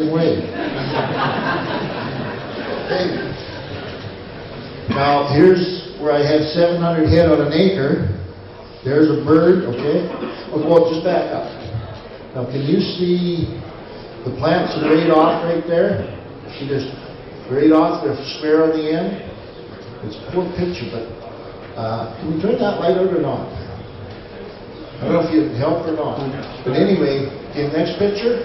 same way. Okay. Now, here's where I had 700 head on an acre. There's a bird, okay? Well, just back up. Now, can you see the plants are right off right there? See, there's right off, they're square on the end. It's a poor picture, but can we turn that light out or not? I don't know if you can help or not. But anyway, in the next picture,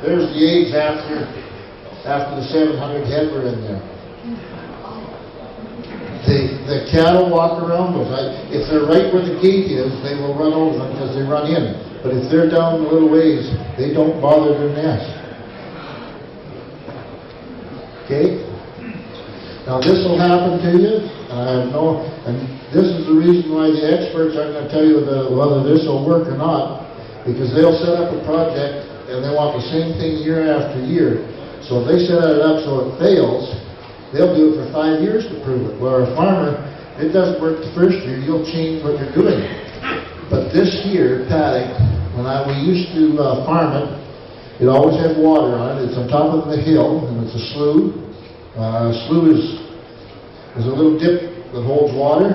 there's the eggs after the 700 head were in there. The cattle walk around those. If they're right where the gate is, they will run over them because they run in. But if they're down a little ways, they don't bother their nest. Okay? Now this will happen to you, and this is the reason why the experts aren't going to tell you whether this will work or not, because they'll set up a project and they want the same thing year after year. So if they set it up so it fails, they'll do it for 5 years to prove it. Where a farmer, it doesn't work the first year, you'll change what you're doing. But this here, paddock, when we used to farm it, it always had water on it. It's on top of the hill, and it's a slough. Slough is a little dip that holds water.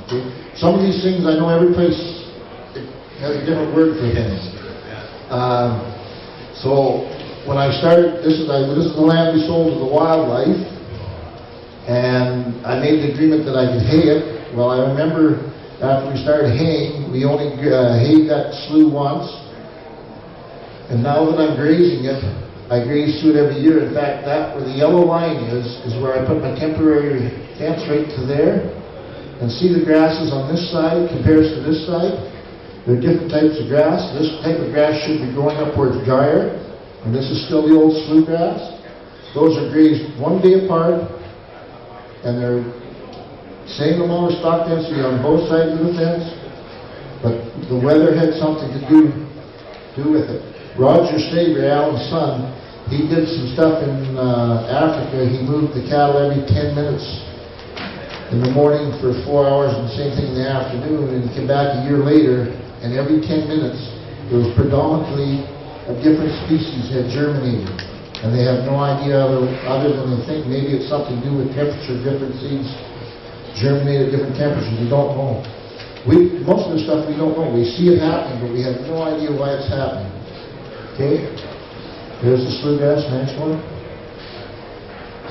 Okay. Some of these things, I know every place has a different word for things. So when I started, this is the land we sold to the wildlife, and I made the agreement that I could hay it. Well, I remember after we started haying, we only hayed that slough once, and now that I'm grazing it, I graze through it every year. In fact, that where the yellow line is where I put my temporary fence right to there. And see the grasses on this side compares to this side. There are different types of grass. This type of grass should be growing up where it's drier, and this is still the old slough grass. Those are grazed 1 day apart, and they're same amount of stock density on both sides of the fence, but the weather had something to do with it. Roger Sabre, Alan's son, he did some stuff in Africa. He moved the cattle every 10 minutes in the morning for 4 hours, and the same thing in the afternoon, and he came back a year later, and every 10 minutes there was predominantly a different species had germinated, and they have no idea other than they think maybe it's something to do with temperature. Different seeds germinate at different temperatures. We don't know. Most of the stuff we don't know. We see it happening, but we have no idea why it's happening. Okay, there's the slough grass. Next one.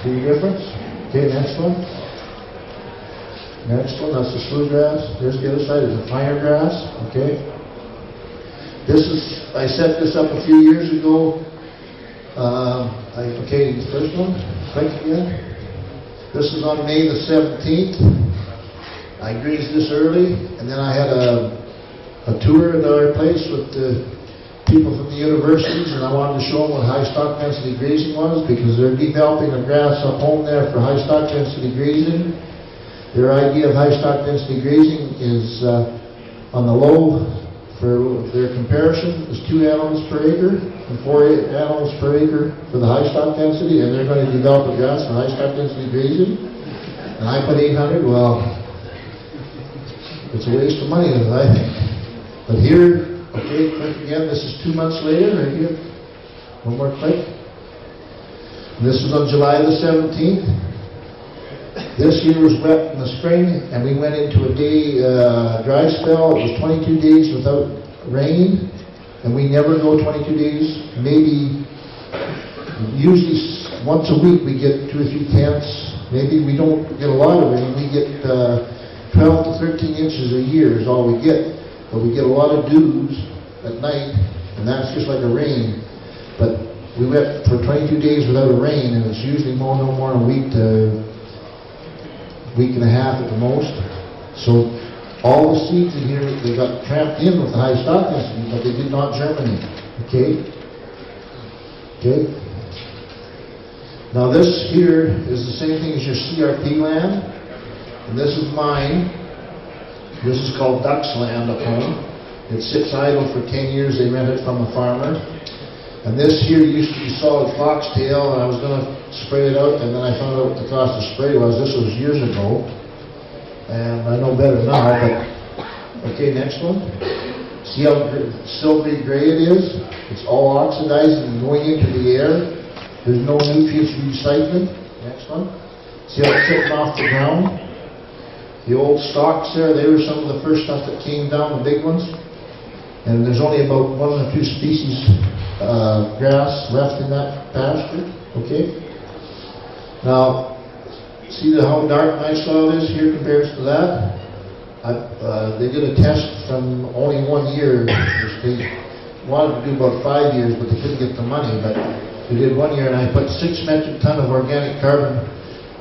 See the difference? Okay, next one. Next one, that's the slough grass. There's the other side, it's a finer grass. Okay. I set this up a few years ago. Okay, the first one. Click again. This is on May the 17th. I grazed this early, and then I had a tour at our place with the people from the universities, and I wanted to show them what high stock density grazing was, because they're developing a grass up home there for high stock density grazing. Their idea of high stock density grazing is on the low, for their comparison, is 2 animals per acre and 4 animals per acre for the high stock density, and they're going to develop a grass for high stock density grazing. And I put 800, well, it's a waste of money, I think. But here, okay, click again. This is 2 months later, right here. One more click. And this is on July the 17th. This year was wet in the spring, and we went into a day dry spell. It was 22 days without rain, and we never go 22 days. Maybe, usually once a week we get 2 or 3 tenths. Maybe we don't get a lot of rain. We get 12 to 13 inches a year is all we get. But we get a lot of dews at night, and that's just like a rain. But we went for 22 days without a rain, and it's usually no more than a week to week and a half at the most. So all the seeds in here, they got trapped in with the high stock density, but they did not germinate. Okay? Okay? Now this here is the same thing as your CRP land, and this is mine. This is called Ducks Land up home. It sits idle for 10 years. They rent it from a farmer. And this here used to be solid foxtail, and I was going to spray it out, and then I found out what the cost of spray was. This was years ago, and I know better now, but okay, next one. See how silvery gray it is? It's all oxidizing and going into the air. There's no nutrients recycling. Next one. See how it's sitting off the ground? The old stalks there, they were some of the first stuff that came down, the big ones. And there's only about 1 or 2 species grass left in that pasture. Okay? Now, see how dark my soil is here compared to that? They did a test from only 1 year. They wanted to do about 5 years, but they couldn't get the money. But we did 1 year, and I put 6 metric ton of organic carbon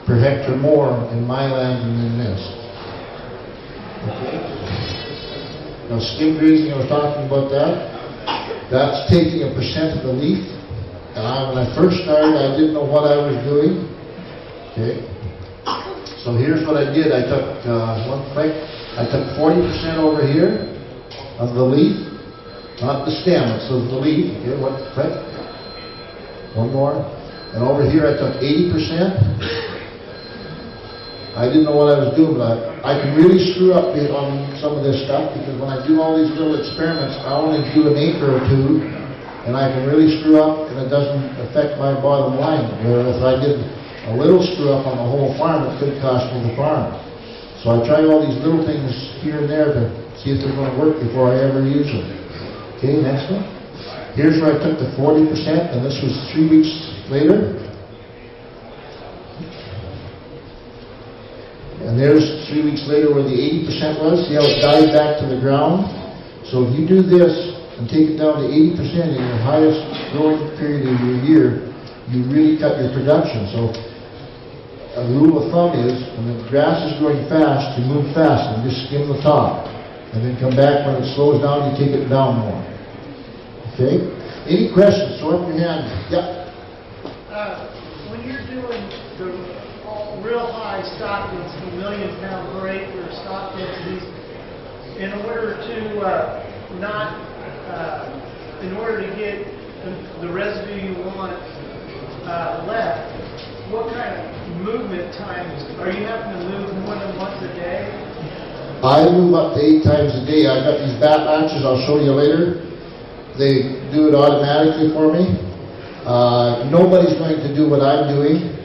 per hectare more in my land than in this. Okay. Now skim grazing, I was talking about that. That's taking 1% of the leaf. And when I first started, I didn't know what I was doing. Okay. So here's what I did. I took I took 40% over here of the leaf, not the stem, it's of the leaf. Okay, one more. And over here I took 80%. I didn't know what I was doing, but I can really screw up on some of this stuff, because when I do all these little experiments, I only do an acre or 2, and I can really screw up, and it doesn't affect my bottom line. Where if I did a little screw up on the whole farm, it could cost me the farm. So I try all these little things here and there to see if they're going to work before I ever use them. Okay, next one. Here's where I took the 40%, and this was 3 weeks later. And there's 3 weeks later where the 80% was. See how it died back to the ground? So if you do this and take it down to 80% in your highest growing period of your year, you really cut your production. So a rule of thumb is, when the grass is growing fast, you move fast and just skim the top. And then come back when it slows down, you take it down more. Okay? Any questions? Throw up your hand. Yeah. When you're doing the real high stock density, 1 million pound per acre stock densities, in order to in order to get the residue you want left, what kind of movement times are you having to move more than once a day? I move up to 8 times a day. I've got these bat latches, I'll show you later. They do it automatically for me. Nobody's going to do what I'm doing.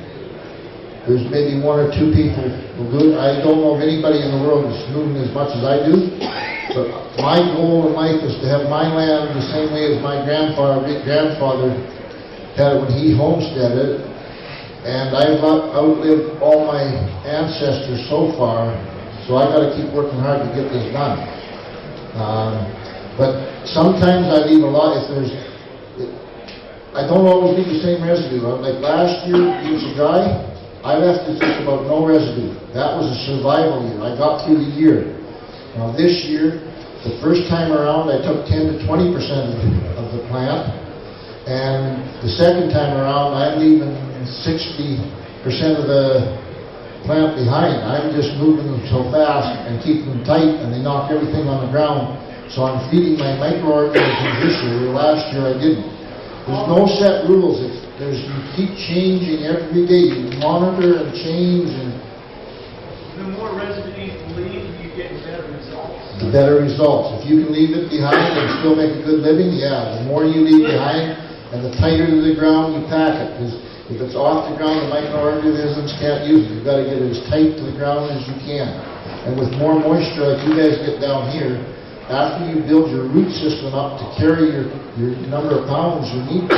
There's maybe 1 or 2 people who do it. I don't know of anybody in the world who's moving as much as I do. But my goal in life is to have my land the same way as my great-grandfather had it when he homesteaded. And I've outlived all my ancestors so far, so I've got to keep working hard to get this done. But sometimes I leave a lot. I don't always leave the same residue. Like last year, it was dry. I left it just about no residue. That was a survival year. I got through the year. Now this year, the first time around, I took 10 to 20% of the plant. And the second time around, I'm leaving 60% of the plant behind. I'm just moving them so fast and keeping them tight, and they knock everything on the ground. So I'm feeding my microorganisms this year. Last year I didn't. There's no set rules. You keep changing every day. You monitor and change. And the more residue you leave, you get better results. The better results. If you can leave it behind and still make a good living, yeah. The more you leave behind and the tighter to the ground you pack it. Because if it's off the ground, the microorganisms can't use it. You've got to get it as tight to the ground as you can. And with more moisture, like you guys get down here, after you build your root system up to carry your number of pounds you need to,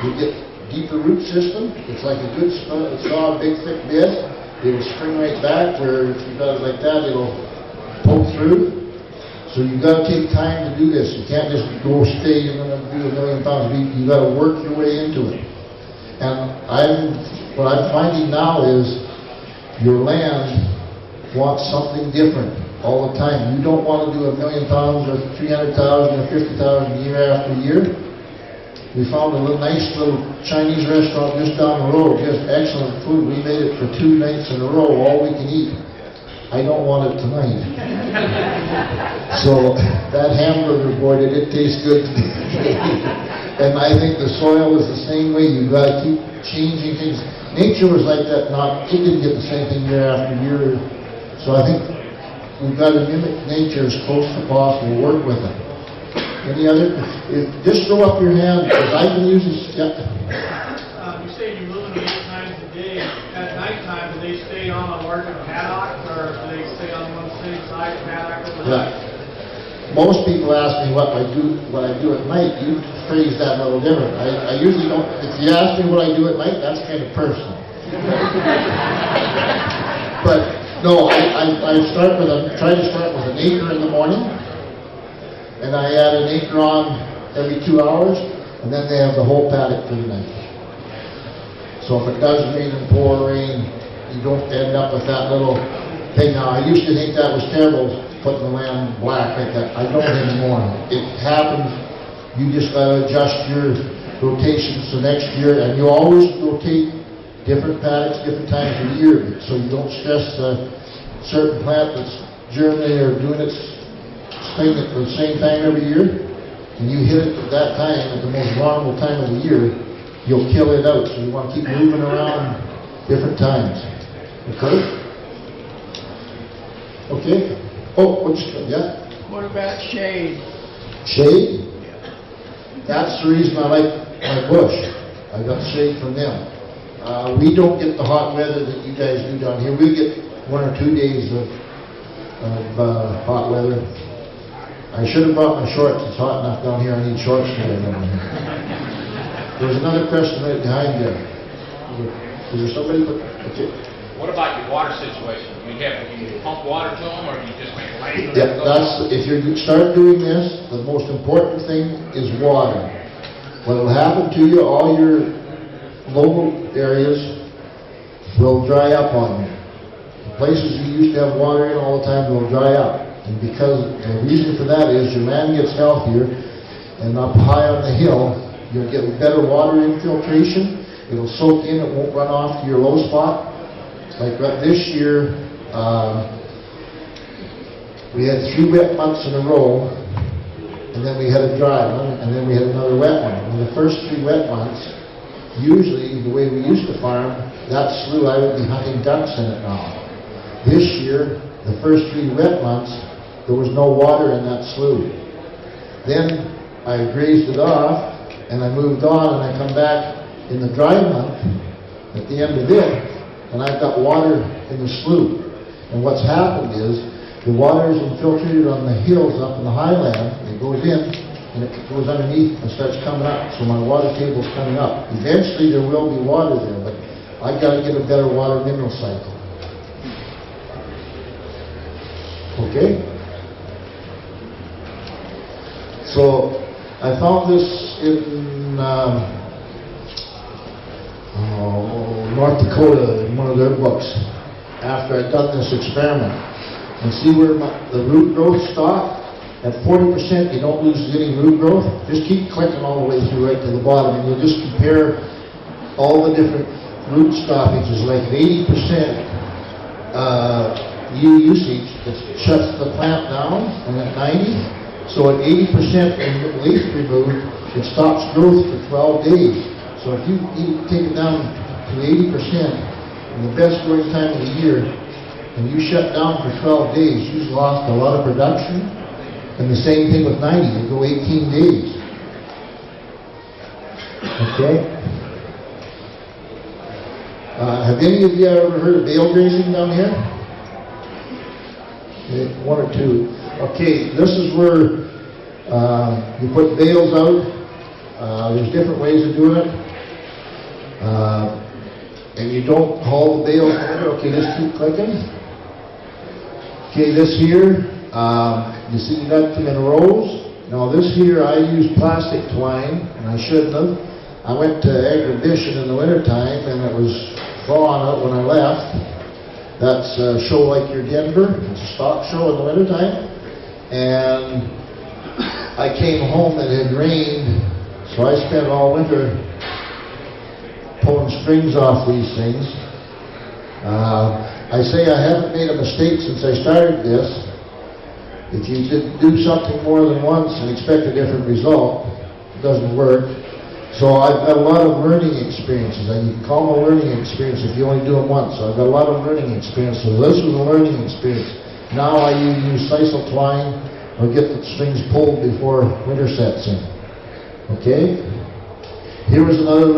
you get deeper root system. It's like a good saw, big thick bed. It will spring right back, where if you got it like that, it'll poke through. So you've got to take time to do this. You can't just go stay and then do 1 million pounds. You've got to work your way into it. And what I'm finding now is your land wants something different all the time. You don't want to do 1 million pounds or 300,000 or 50,000 year after year. We found a nice little Chinese restaurant just down the road, just excellent food. We made it for 2 nights in a row, all we can eat. I don't want it tonight. So that hamburger, boy, did it taste good. And I think the soil is the same way. You've got to keep changing things. Nature was like that. It didn't get the same thing year after year. So I think we've got to mimic nature as close as possible, work with it. Any other? Just throw up your hand, because I can use this, yeah. You say you're moving them 8 times a day. At nighttime, do they stay on a larger paddock, or do they stay on one same size paddock overnight? Yeah. Most people ask me what I do at night. You phrase that a little different. I usually don't, if you ask me what I do at night, that's kind of personal. But no, I try to start with an acre in the morning, and I add an acre on every 2 hours, and then they have the whole paddock for the night. So if it does rain and pour rain, you don't end up with that little thing. Now, I used to think that was terrible, putting the land black like that. I don't anymore. It happens. You just gotta adjust your rotations to next year, and you always rotate different paddocks, different times of the year, so you don't stress a certain plant that's germinating or doing its thing at the same time every year, and you hit it at that time, at the most vulnerable time of the year, you'll kill it out. So you want to keep moving around different times. Okay? Okay? Oh, yeah? What about shade? Shade? That's the reason I like my bush. I got shade from them. We don't get the hot weather that you guys do down here. We get 1 or 2 days of hot weather. I should have brought my shorts. It's hot enough down here. I need shorts today. There's another question right behind there. Is there somebody? Okay. What about your water situation? Do you pump water to them, or do you just make rain? Yeah, if you start doing this, the most important thing is water. What will happen to you, all your local areas will dry up on you. The places you used to have water in all the time will dry up. And because the reason for that is your land gets healthier, and up high on the hill, you'll get better water infiltration. It'll soak in, it won't run off to your low spot. Like this year, we had 3 wet months in a row, and then we had a dry one, and then we had another wet one. And the first 3 wet months, usually the way we used to farm, that slough, I would be hunting ducks in it now. This year, the first 3 wet months, there was no water in that slough. Then I grazed it off, and I moved on, and I come back in the dry month, at the end of it, and I've got water in the slough. And what's happened is, the water is infiltrated on the hills up in the highland, it goes in, and it goes underneath and starts coming up, so my water table's coming up. Eventually there will be water there, but I've got to get a better water mineral cycle. Okay? So, I found this in North Dakota in one of their books after I'd done this experiment. And see where the root growth stopped? At 40%, you don't lose any root growth. Just keep clicking all the way through right to the bottom, and you'll just compare all the different root stoppages. Like 80% usage, it shuts the plant down, and at 90%, so at 80% leaf removed, it stops growth for 12 days. So if you take it down to 80% in the best growing time of the year, and you shut down for 12 days, you've lost a lot of production. And the same thing with 90, you go 18 days. Okay? Have any of you ever heard of bale grazing down here? Okay, 1 or 2. Okay, this is where you put bales out. There's different ways of doing it. And you don't haul the bales over. Okay, just keep clicking. Okay, this here, you see you got them in rows. Now this here, I used plastic twine, and I shouldn't have. I went to exhibition in the wintertime, and it was thawing out when I left. That's a show like your Denver. It's a stock show in the wintertime. And I came home, and it had rained, so I spent all winter pulling strings off these things. I say I haven't made a mistake since I started this. If you do something more than once and expect a different result, it doesn't work. So I've got a lot of learning experiences, and you can call them a learning experience if you only do them once. So I've got a lot of learning experience. So this was a learning experience. Now I use sisal twine or get the strings pulled before winter sets in. Okay? Here was another